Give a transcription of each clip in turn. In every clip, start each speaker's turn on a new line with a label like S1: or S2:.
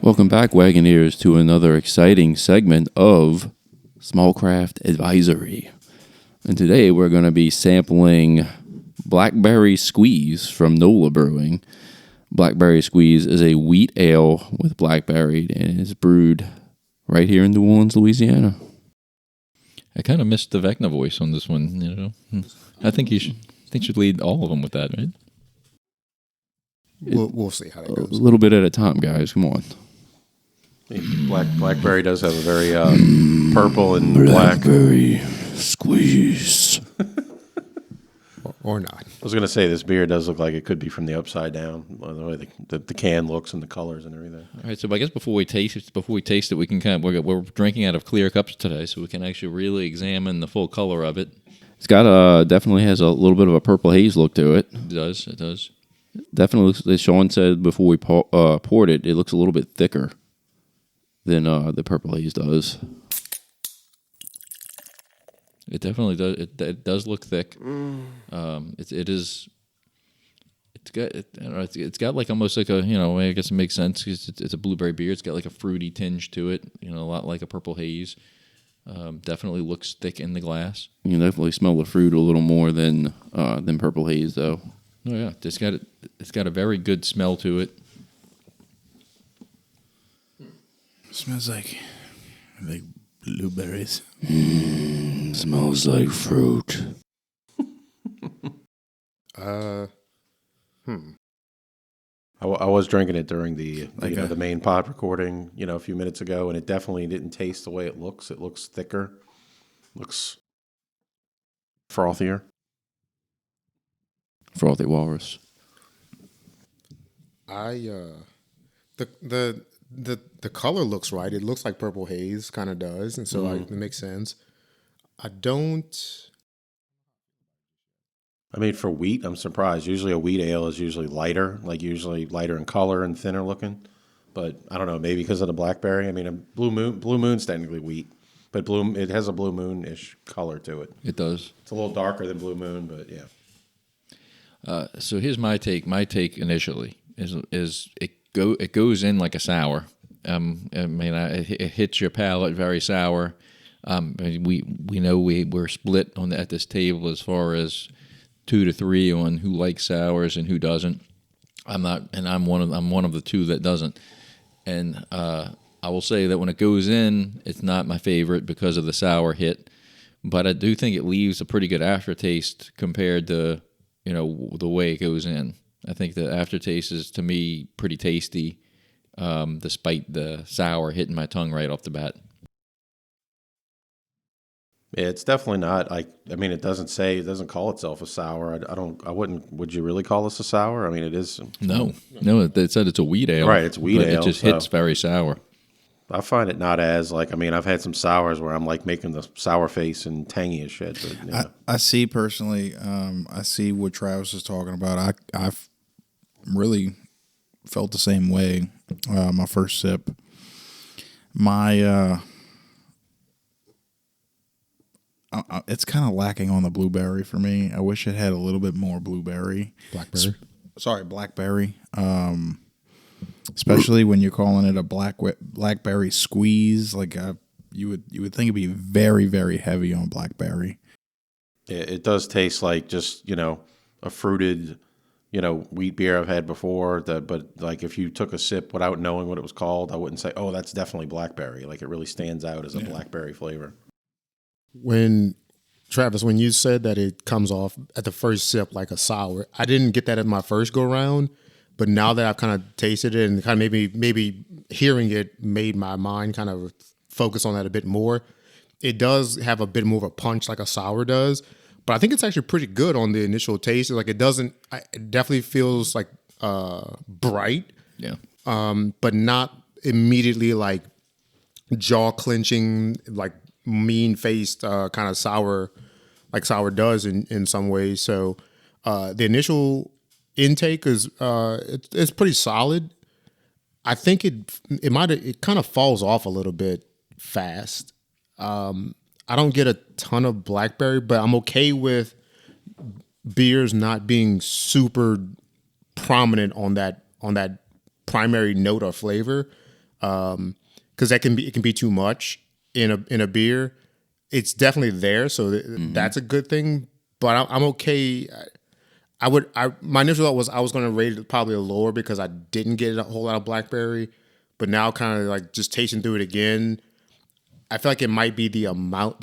S1: Welcome back, Wagoneers, to another exciting segment of Small Craft Advisory. And today we're going to be sampling Blackberry Squeeze from NOLA Brewing. Blackberry Squeeze is a wheat ale with blackberry and is brewed right here in New Orleans, Louisiana.
S2: I kind of missed the Vecna voice on this one. You know, I think you should lead all of them with that, right?
S3: We'll see how that goes.
S1: A little bit at a time, guys. Come on.
S4: Blackberry does have a very purple and
S1: Blackberry Squeeze.
S3: Or not.
S4: I was going to say this beer does look like it could be from the upside down, the way the can looks and the colors and everything.
S2: All right, so I guess before we taste it, we can we're drinking out of clear cups today, so we can actually really examine the full color of it.
S1: It's got definitely has a little bit of a purple haze look to it.
S2: It does.
S1: Definitely looks, as Sean said before we poured it, it looks a little bit thicker than the Purple Haze does.
S2: It definitely does. It does look thick. It's got like almost like a, I guess it makes sense because it's a blueberry beer. It's got like a fruity tinge to it, a lot like a Purple Haze. Definitely looks thick in the glass.
S1: You can definitely smell the fruit a little more than Purple Haze, though.
S2: Oh yeah, it's got a very good smell to it.
S5: Smells like blueberries.
S1: Smells like fruit.
S4: I was drinking it during the main pod recording, a few minutes ago, and it definitely didn't taste the way it looks. It looks thicker, looks
S1: Frothy walrus.
S3: The color looks right. It looks like Purple Haze, kind of does, and so it makes sense.
S4: For wheat, I'm surprised. Usually a wheat ale is usually lighter, in color and thinner looking. But I don't know, maybe because of the blackberry. A Blue Moon's technically wheat, but it has a Blue Moon-ish color to it.
S2: It does.
S4: It's a little darker than Blue Moon, but yeah.
S2: So here's my take. My take initially is it goes in like a sour. It hits your palate very sour. We know we're split at this table as far as 2 to 3 on who likes sours and who doesn't. I'm not, and I'm one of the two that doesn't. And I will say that when it goes in, it's not my favorite because of the sour hit. But I do think it leaves a pretty good aftertaste compared to the way it goes in. I think the aftertaste is, to me, pretty tasty, despite the sour hitting my tongue right off the bat.
S4: Yeah, it's definitely not. It doesn't call itself a sour. Would you really call this a sour? It is.
S2: No, it said it's a wheat ale.
S4: Right, it's wheat ale.
S2: It just hits very sour.
S4: I find it not as I've had some sours where I'm making the sour face and tangy as shit. But,
S5: I see personally, I see what Travis is talking about. I've really felt the same way. My first sip, it's kind of lacking on the blueberry for me. I wish it had a little bit more blueberry. Blackberry. Especially when you're calling it a blackberry squeeze, you would think it'd be very, very heavy on blackberry.
S4: It does taste like just a fruited wheat beer I've had before. But if you took a sip without knowing what it was called, I wouldn't say, oh, that's definitely blackberry. It really stands out as a blackberry flavor.
S3: Travis, when you said that it comes off at the first sip like a sour, I didn't get that at my first go round. But now that I've kind of tasted it and kind of maybe hearing it made my mind kind of focus on that a bit more, it does have a bit more of a punch like a sour does. But I think it's actually pretty good on the initial taste. It definitely feels like bright.
S2: Yeah.
S3: But not immediately like jaw clenching, like mean faced kind of sour, like sour does in some ways. So the initial intake is it's pretty solid. I think it kind of falls off a little bit fast. I don't get a ton of blackberry, but I'm okay with beers not being super prominent on that primary note or flavor. because it can be too much in a beer. It's definitely there, so that's a good thing. But I'm okay. My initial thought was I was going to rate it probably a lower because I didn't get a whole lot of blackberry, but now kind of like just tasting through it again, I feel like it might be the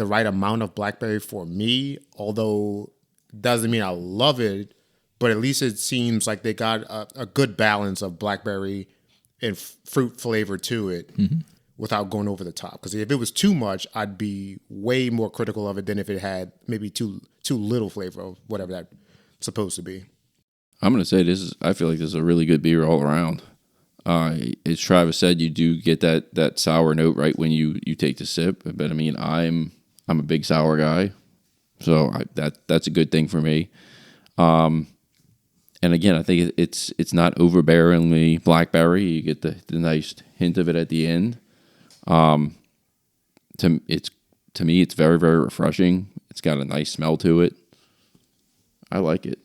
S3: right amount of blackberry for me. Although doesn't mean I love it, but at least it seems like they got a good balance of blackberry and fruit flavor to it without going over the top. Because if it was too much, I'd be way more critical of it than if it had maybe too little flavor of whatever that's supposed to be.
S1: I'm going to say I feel like this is a really good beer all around. As Travis said, you do get that sour note right when you take the sip. But I mean, I'm a big sour guy, so that's a good thing for me. And again, I think it's not overbearingly blackberry. You get the nice hint of it at the end. To me, it's very, very refreshing. It's got a nice smell to it. I like it.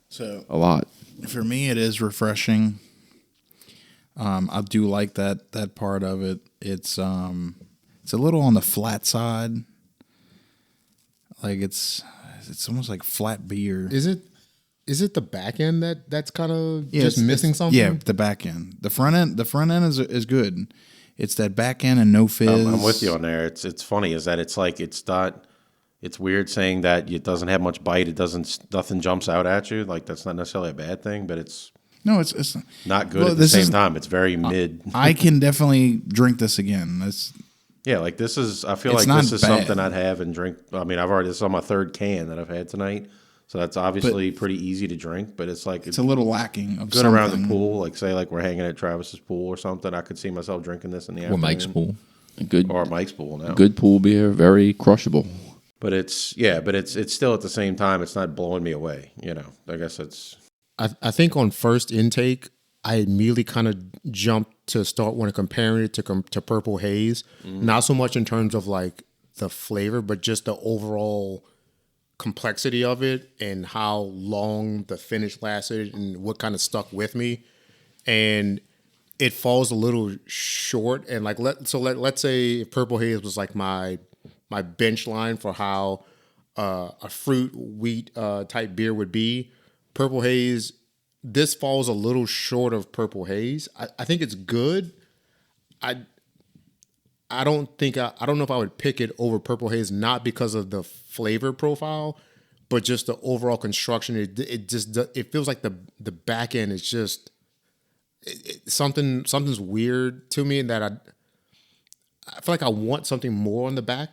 S5: So
S1: a lot.
S5: For me, it is refreshing. I do like that part of it. It's a little on the flat side. Like it's almost like flat beer.
S3: Is it the back end that's kind of just missing something?
S5: Yeah, the back end. The front end is good. It's that back end and no fizz.
S4: I'm with you on there. It's funny is that it's like it's not. It's weird saying that it doesn't have much bite. Nothing jumps out at you. Like that's not necessarily a bad thing, but it's not good at the same time. It's very mid.
S5: I can definitely drink this again.
S4: Yeah, like this is. I feel like this is something I'd have and drink. I mean, this is on my third can that I've had tonight, so that's obviously pretty easy to drink. But it's like
S5: it's a little lacking of
S4: good
S5: something.
S4: around the pool. Like say, like we're hanging at Travis's pool or something. I could see myself drinking this in the afternoon.
S2: Or Mike's pool.
S4: Or Mike's pool now.
S1: Good pool beer, very crushable.
S4: But it's still at the same time, it's not blowing me away. You know, I guess it's.
S3: I think on first intake, I immediately kind of jumped to start when comparing it to Purple Haze. Not so much in terms of like the flavor, but just the overall complexity of it and how long the finish lasted and what kind of stuck with me. And it falls a little short. And like let's say if Purple Haze was like my bench line for how a fruit wheat type beer would be. Purple Haze, this falls a little short of Purple Haze. I think it's good. I don't know if I would pick it over Purple Haze, not because of the flavor profile, but just the overall construction. It feels like the back end is just something's weird to me, and that I feel like I want something more on the back.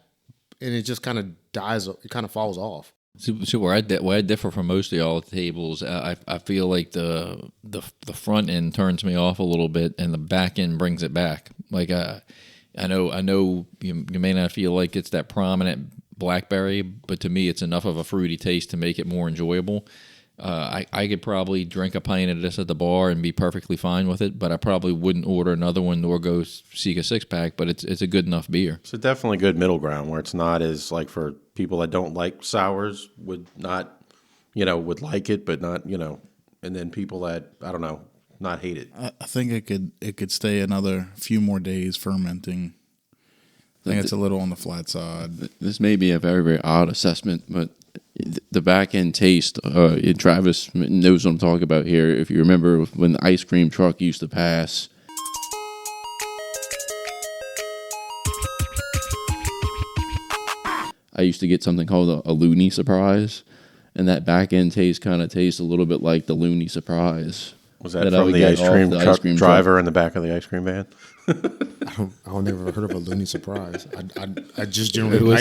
S3: And it just kind of dies. It kind of falls off.
S2: So where I differ from most of y'all at the tables, I feel like the front end turns me off a little bit, and the back end brings it back. Like I know you may not feel like it's that prominent blackberry, but to me it's enough of a fruity taste to make it more enjoyable. I could probably drink a pint of this at the bar and be perfectly fine with it, but I probably wouldn't order another one nor go seek a 6-pack, but it's a good enough beer.
S4: It's a definitely good middle ground where it's not as like for people that don't like sours would not, would like it, but not, and then people that, I don't know, not hate it.
S5: I think it could stay another few more days fermenting. I think it's a little on the flat side.
S1: This may be a very, very odd assessment, but the back end taste, Travis knows what I'm talking about here. If you remember when the ice cream truck used to pass, I used to get something called a loony surprise, and that back end taste kind of tastes a little bit like the loony surprise.
S4: Was that from the ice cream driver in the back of the ice cream van?
S3: I never heard of a loony surprise. I just generally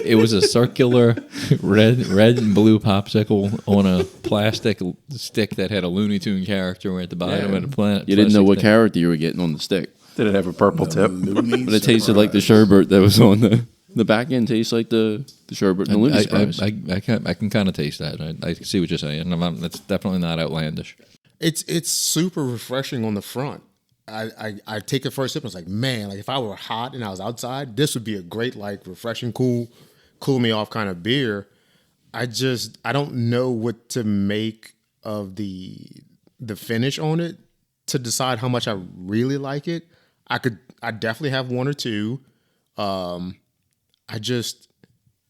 S2: it was a circular red and blue popsicle on a plastic stick that had a Looney Tune character at the bottom of the planet.
S1: You didn't know what character you were getting on the stick.
S4: Did it have a purple tip?
S1: But it tasted like the sherbet that was on the back end. Tastes like the sherbet and the loony surprise.
S2: I can kind of taste that. I see what you're saying. That's definitely not outlandish.
S3: It's super refreshing on the front. I take the first sip and it's like, man, like if I were hot and I was outside, this would be a great, like refreshing, cool me off kind of beer. I don't know what to make of the finish on it. to decide how much I really like it. I definitely have one or two.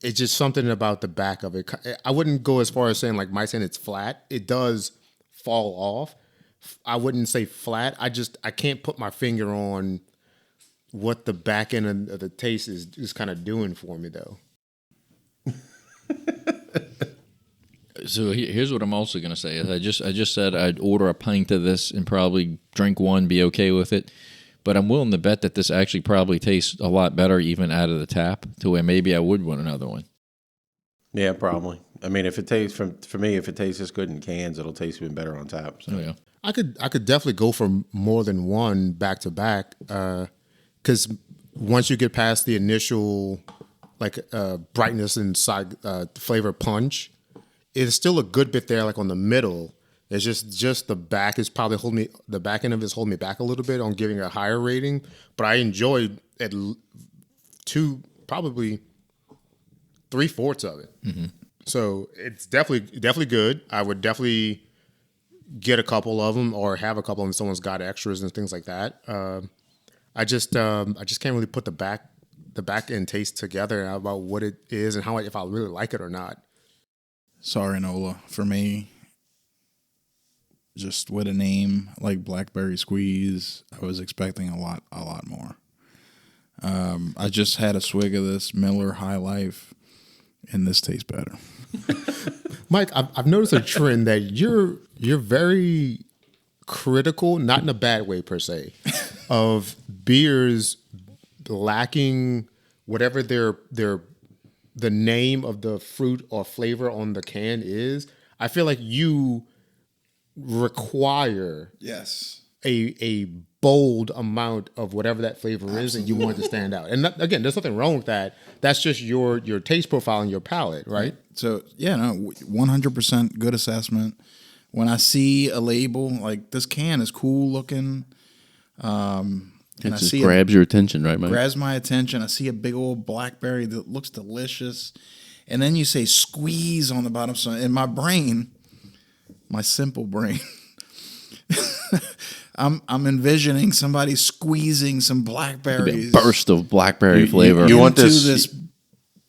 S3: It's just something about the back of it. I wouldn't go as far as saying like my saying it's flat. It does fall off. I wouldn't say flat. I can't put my finger on what the back end of the taste is kind of doing for me though.
S2: So here's what I'm also going to say. Is I just said I'd order a pint of this and probably drink one, be okay with it. But I'm willing to bet that this actually probably tastes a lot better even out of the tap, to where maybe I would want another one.
S4: Yeah, probably. I mean, if it tastes for me, if it tastes this good in cans, it'll taste even better on tap. So.
S2: Oh, yeah.
S3: I could definitely go for more than one back to back, because once you get past the initial like brightness and flavor punch, it's still a good bit there, like on the middle. It's just the back is probably the back end of it's holding me back a little bit on giving a higher rating, but I enjoyed at probably 3/4 of it. Mm-hmm. So it's definitely good. I would definitely get a couple of them or have a couple of them if someone's got extras and things like that. I just can't really put the back end taste together about what it is and if I really like it or not.
S5: Sorry, NOLA. For me, just with a name like Blackberry Squeeze, I was expecting a lot more. I just had a swig of this Miller High Life, and this tastes better.
S3: Mike, I've noticed a trend that you're very critical, not in a bad way per se, of beers lacking whatever the name of the fruit or flavor on the can is. I feel like you require a bold amount of whatever that flavor is, and you want it to stand out. And again, there's nothing wrong with that. That's just your taste profile and your palate, right?
S5: So yeah, no, 100% good assessment. When I see a label like this can is cool looking,
S1: it just grabs your attention, right, Mike?
S5: Grabs my attention. I see a big old blackberry that looks delicious, and then you say squeeze on the bottom. So in my brain, my simple brain, I'm envisioning somebody squeezing some blackberries,
S1: a burst of blackberry flavor.
S4: You want this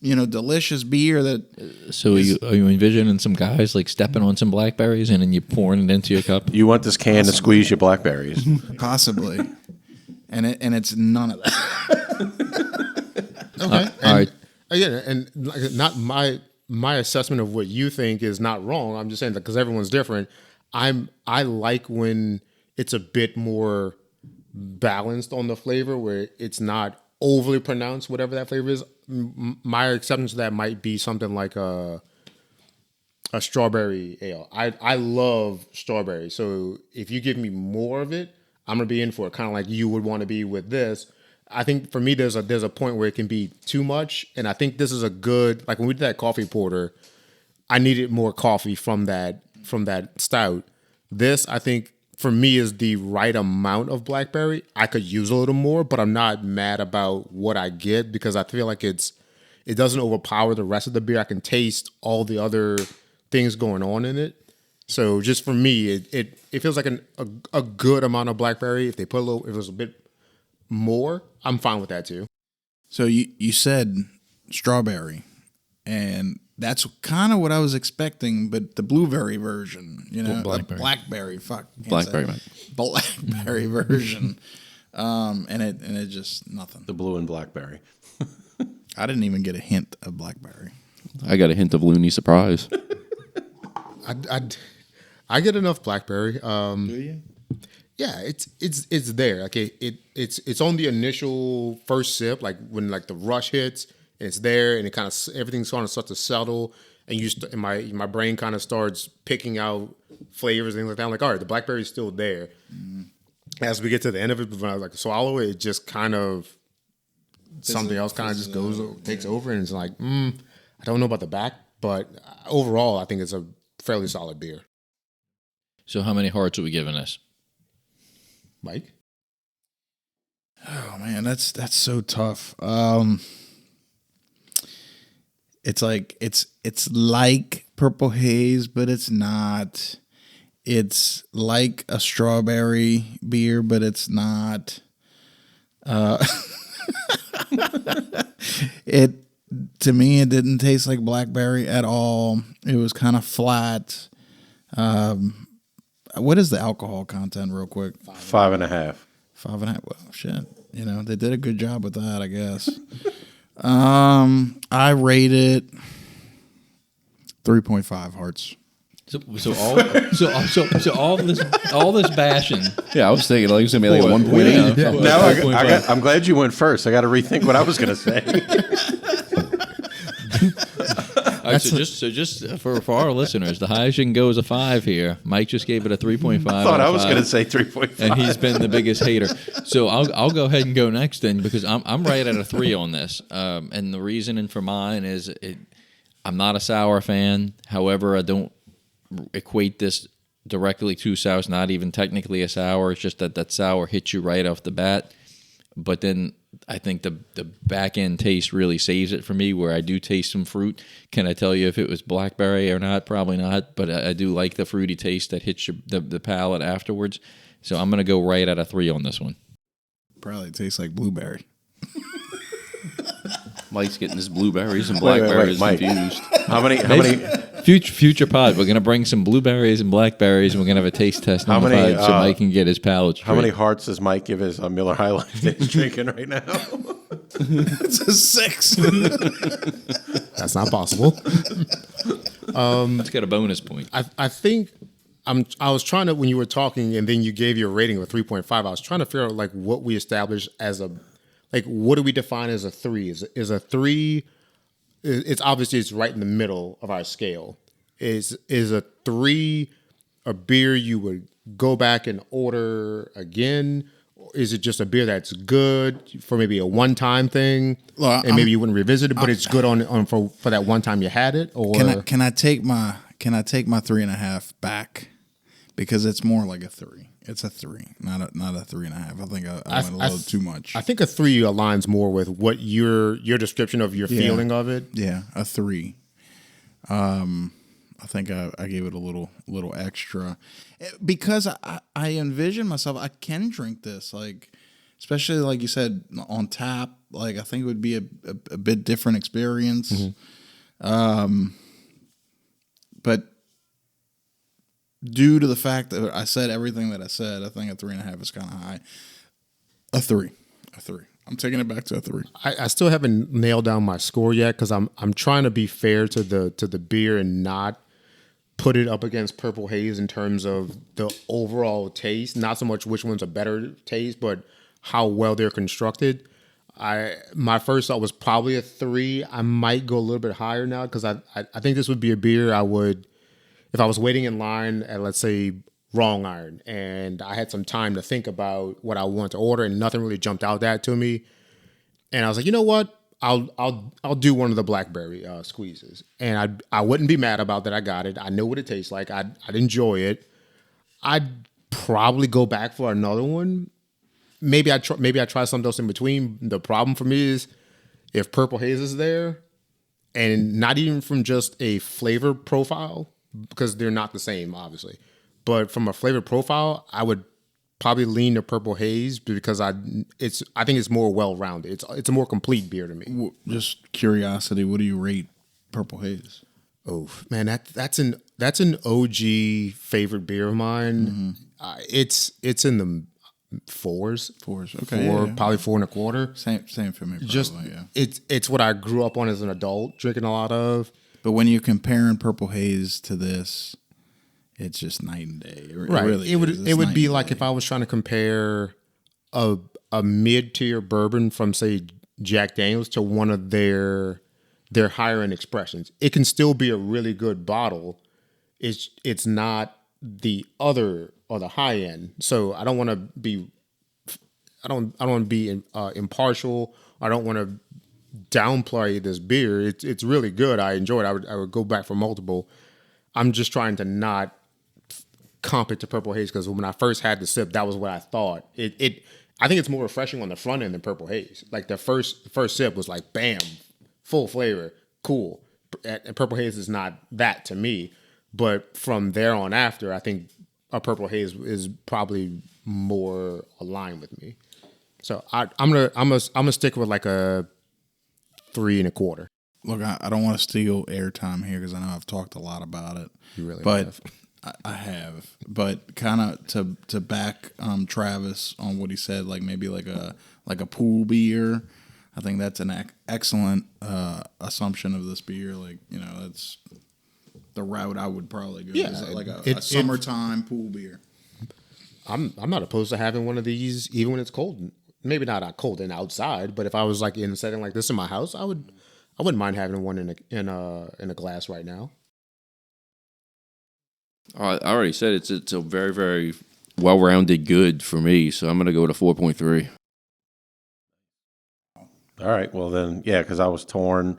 S5: delicious beer that.
S2: So are you envisioning some guys like stepping on some blackberries and then you pouring it into your cup?
S4: You want this can to squeeze your blackberries.
S5: Possibly. And it's none of that.
S3: Okay.
S2: All right.
S3: Again, and not my assessment of what you think is not wrong. I'm just saying that because everyone's different. I like when it's a bit more balanced on the flavor, where it's not overly pronounced, whatever that flavor is. My acceptance of that might be something like a strawberry ale. I love strawberry, so if you give me more of it, I'm gonna be in for it, kind of like you would want to be with this. I think for me, there's a point where it can be too much, and I think this is a good, like when we did that coffee porter, I needed more coffee from that stout. This, I think, for me, is the right amount of blackberry. I could use a little more, but I'm not mad about what I get because I feel like it doesn't overpower the rest of the beer. I can taste all the other things going on in it. So just for me, it feels like a good amount of blackberry. If it was a bit more, I'm fine with that too.
S5: So you said strawberry, and that's kind of what I was expecting, but the blueberry version,
S2: Blackberry.
S5: Blackberry version, and it just nothing.
S4: The blue and blackberry.
S5: I didn't even get a hint of blackberry.
S1: I got a hint of loony surprise.
S3: I get enough blackberry.
S5: Do you?
S3: Yeah, it's there. Like it's on the initial first sip, like when like the rush hits, and it's there, and it kind of everything's kind of starts to settle, and my brain kind of starts picking out flavors and things like that. I'm like, all right, the blackberry's still there. Mm. As we get to the end of it, when I was like swallow it, just kind of something else kind of just takes over, and it's like, I don't know about the back, but overall, I think it's a fairly solid beer.
S2: So how many hearts are we giving this?
S3: Mike?
S5: Oh man, that's so tough. It's like Purple Haze, but it's not. it's like a strawberry beer, but it's not. It to me, it didn't taste like blackberry at all. It was kind of flat. What is the alcohol content, real quick?
S4: 5.5.
S5: 5.5. Well, shit. You know, they did a good job with that, I guess. I rate it 3.5 hearts.
S2: So all this bashing.
S1: Yeah, I was thinking like it was gonna be like a 1.8.
S2: Yeah.
S4: Now I'm glad you went first. I got to rethink what I was going to say.
S2: All right, so just for our listeners, the highest you can go is a 5 here. Mike just gave it a 3.5.
S4: I thought I was going to say 3.5.
S2: and he's been the biggest hater. So I'll go ahead and go next then, because I'm right at a 3 on this. And the reasoning for mine is I'm not a sour fan. However, I don't equate this directly to sour. It's not even technically a sour. It's just that sour hits you right off the bat. But then I think the back end taste really saves it for me, where I do taste some fruit. Can I tell you if it was blackberry or not? Probably not. But I do like the fruity taste that hits the palate afterwards. So I'm going to go right at a 3 on this one.
S5: Probably tastes like blueberry.
S1: Mike's getting his blueberries and blackberries
S4: Mike.
S1: confused.
S4: How many?
S2: Future pod, we're going to bring some blueberries and blackberries, and we're going to have a taste test on the pod so Mike can get his palate straight.
S4: How many hearts does Mike give his Miller High Life that he's drinking right now?
S5: It's a 6.
S3: That's not possible.
S2: Let's get a bonus point.
S3: I think I was trying to, when you were talking and then you gave your rating of 3.5, I was trying to figure out like what we established as what do we define as a 3? Is a 3, it's obviously it's right in the middle of our scale. Is a 3 a beer you would go back and order again? Or is it just a beer that's good for maybe a one-time thing, and maybe you wouldn't revisit it, but it's good on for that one time you had it? Or
S5: Can I take my 3.5 back, because it's more like a 3. It's a 3, not a 3.5. I think I went a little too much.
S3: I think a 3 aligns more with what your description of your feeling of it.
S5: Yeah, a 3. I think I gave it a little extra, because I envision myself, I can drink this, like, especially like you said, on tap. Like, I think it would be a bit different experience. Mm-hmm. But due to the fact that I said everything that I said, I think a 3.5 is kind of high. A 3. I'm taking it back to a 3.
S3: I still haven't nailed down my score yet, because I'm trying to be fair to the beer and not put it up against Purple Haze in terms of the overall taste. Not so much which one's a better taste, but how well they're constructed. My first thought was probably a 3. I might go a little bit higher now, because I think this would be a beer I would, if I was waiting in line at, let's say, Wrong Iron, and I had some time to think about what I want to order, and nothing really jumped out that to me. And I was like, you know what? I'll do one of the blackberry squeezes, and I wouldn't be mad about that. I got it. I know what it tastes like. I'd enjoy it. I'd probably go back for another one. Maybe I try something else in between. The problem for me is if Purple Haze is there, and not even from just a flavor profile, because they're not the same, obviously. But from a flavor profile, I would probably lean to Purple Haze, because I think it's more well-rounded. It's a more complete beer to me.
S5: Just curiosity, what do you rate Purple Haze?
S3: Oh man, that's an OG favorite beer of mine. Mm-hmm. It's in the 4s.
S5: Okay,
S3: 4, probably 4.25.
S5: Same for me. Probably,
S3: Just
S5: yeah.
S3: It's what I grew up on as an adult, drinking a lot of.
S5: But when you're comparing Purple Haze to this, it's just night and day.
S3: Right.
S5: Really
S3: it would be like if I was trying to compare a mid-tier bourbon from, say, Jack Daniel's to one of their higher end expressions. It can still be a really good bottle. It's not the other or the high end. So I don't want to be impartial. I don't want to downplay this beer. It's really good. I enjoy it. I would go back for multiple. I'm just trying to not comp it to Purple Haze, because when I first had the sip, that was what I thought. I think it's more refreshing on the front end than Purple Haze. Like the first sip was like, bam, full flavor, cool. And Purple Haze is not that to me. But from there on after, I think a Purple Haze is probably more aligned with me. So I'm gonna stick with like a 3.25.
S5: Look, I don't want to steal airtime here because I know I've talked a lot about it.
S3: You really
S5: but
S3: have.
S5: I have. But kind of to back Travis on what he said, like maybe like a pool beer. I think that's an excellent assumption of this beer. Like, you know, that's the route I would probably go.
S3: Yeah,
S5: is like a summertime pool beer.
S3: I'm not opposed to having one of these even when it's cold. Maybe not cold and outside, but if I was like in a setting like this in my house, I wouldn't mind having one in a glass right now.
S1: I already said it's a very, very well-rounded good for me, so I'm going to go to 4.3.
S4: All right. Well, then, yeah, because I was torn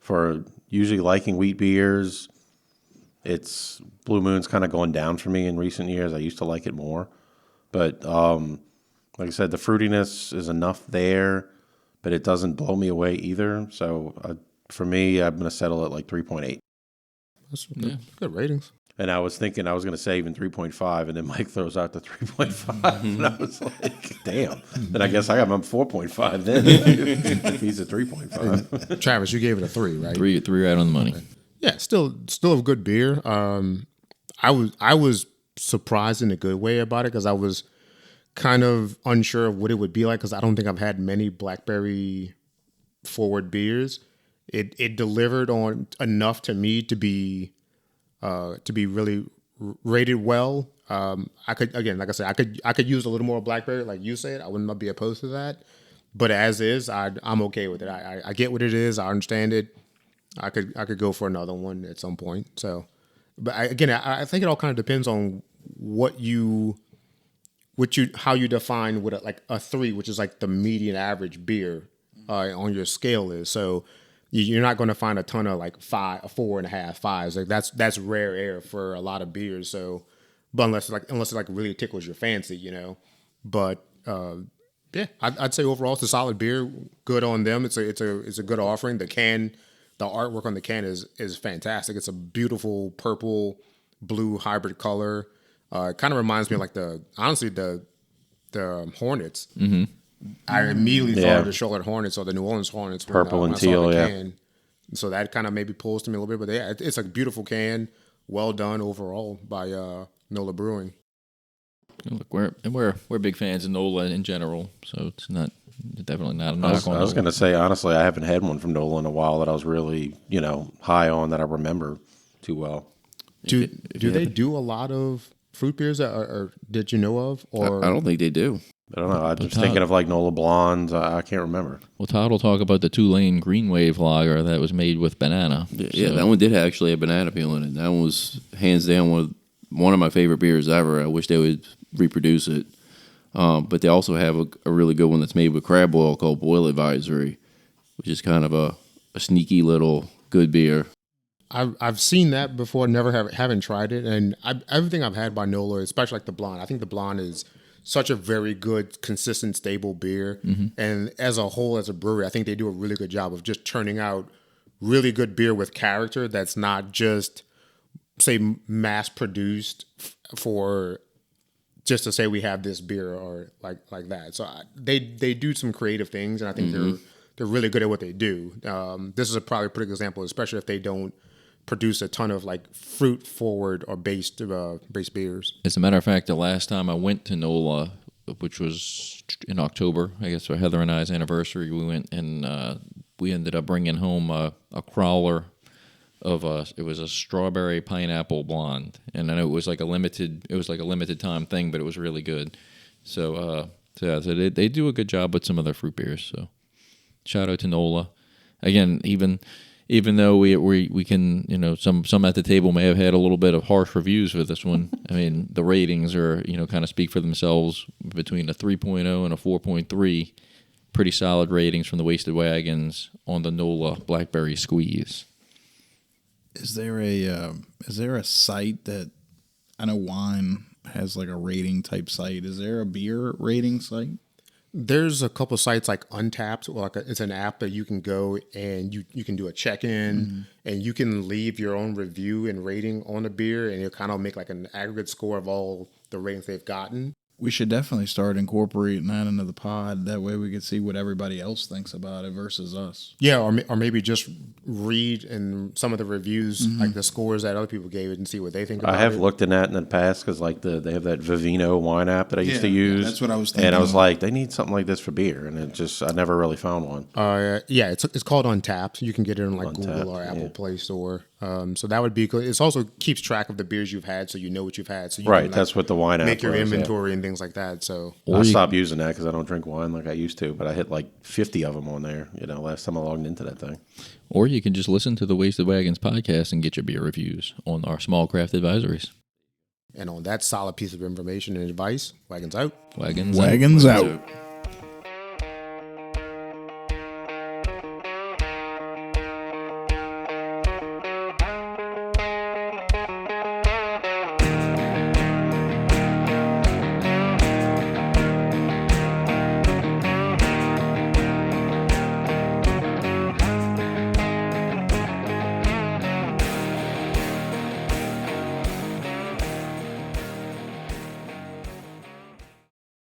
S4: for usually liking wheat beers. It's Blue Moon's kind of going down for me in recent years. I used to like it more. But like I said, the fruitiness is enough there, but it doesn't blow me away either. So for me, I'm going to settle at like 3.8.
S3: That's good ratings.
S4: And I was thinking I was going to say even 3.5, and then Mike throws out the 3.5, and I was like, damn. Then I guess I got my 4.5 then if he's at 3.5.
S3: Travis, you gave it a 3, right?
S2: Three right on the money.
S3: Okay. Yeah, still a good beer. I was surprised in a good way about it because I was kind of unsure of what it would be like because I don't think I've had many blackberry forward beers. It delivered on enough to me to be really rated well. I could, again, like I said, I could use a little more blackberry, like you said. I wouldn't be opposed to that. But as is, I'm okay with it. I get what it is. I understand it. I could go for another one at some point. So, but I think it all kind of depends on how you define what a 3, which is like the median average beer on your scale is. So you're not going to find a ton of like 4.5, 5s. Like that's rare air for a lot of beers. So, but unless it like really tickles your fancy, you know. But yeah, I'd say overall it's a solid beer. Good on them. It's a good offering. The artwork on the can is fantastic. It's a beautiful purple blue hybrid color. It kind of reminds me of like the Hornets. Mm-hmm. I immediately thought of the Charlotte Hornets or the New Orleans Hornets.
S4: Purple
S3: when
S4: and
S3: I saw
S4: teal,
S3: the
S4: yeah.
S3: can. So that kind of maybe pulls to me a little bit. But yeah, it's a beautiful can. Well done overall by NOLA Brewing.
S2: Look, we're big fans of NOLA in general, so it's definitely not a knock on.
S4: I was going to say, honestly, I haven't had one from NOLA in a while that I was really, high on that I remember too well.
S3: Do they do a lot of fruit beers or did you know of? Or
S1: I don't think they do.
S4: I don't know. I'm just thinking of like NOLA Blondes. I can't remember.
S2: Well, Todd will talk about the Tulane Green Wave lager that was made with banana.
S1: Yeah, that one did actually have banana peel in it. That one was hands down one of my favorite beers ever. I wish they would reproduce it. But they also have a really good one that's made with crab oil called Boil Advisory, which is kind of a sneaky little good beer.
S3: I've seen that before, haven't tried it, and everything I've had by NOLA, especially like the blonde. I think the blonde is such a very good, consistent, stable beer, and as a whole, as a brewery, I think they do a really good job of just turning out really good beer with character. That's not just say mass produced for just to say we have this beer or like that. So they do some creative things, and I think they're really good at what they do. This is probably a pretty good example, especially if they don't produce a ton of like fruit forward or based beers.
S2: As a matter of fact, the last time I went to NOLA, which was in October, I guess for Heather and I's anniversary, we went and we ended up bringing home a crawler of it was a strawberry pineapple blonde, and then it was like a limited time thing, but it was really good. So they do a good job with some of their fruit beers. So shout out to NOLA. Again, even though we can, some at the table may have had a little bit of harsh reviews for this one. I mean, the ratings are, kind of speak for themselves between a 3.0 and a 4.3. Pretty solid ratings from the Wasted Wagons on the NOLA Blackberry Squeeze.
S5: Is there a site that, I know wine has like a rating type site. Is there a beer rating site?
S3: There's a couple sites like Untapped, or it's an app that you can go and you can do a check-in and you can leave your own review and rating on the beer, and it'll kind of make like an aggregate score of all the ratings they've gotten.
S5: We should definitely start incorporating that into the pod. That way we can see what everybody else thinks about it versus us.
S3: Yeah, or maybe just read in some of the reviews, like the scores that other people gave it, and see what they think about it.
S4: I have looked in that in the past because like they have that Vivino wine app that I used to use.
S5: That's what I was thinking.
S4: And I was like, they need something like this for beer, and I never really found one.
S3: Yeah, it's called Untapped. You can get it on like
S4: Untapped,
S3: Google or Apple Play Store. So that would be good. It also keeps track of the beers you've had, so you know what you've had. So you
S4: Right,
S3: can, like,
S4: that's what the wine app
S3: make your
S4: was,
S3: inventory and things like that. So
S4: I stopped using that because I don't drink wine like I used to, but I hit like 50 of them on there, last time I logged into that thing.
S2: Or you can just listen to the Wasted Wagons podcast and get your beer reviews on our small craft advisories.
S3: And on that solid piece of information and advice, Wagons out.
S2: Wagons
S5: Wagons out.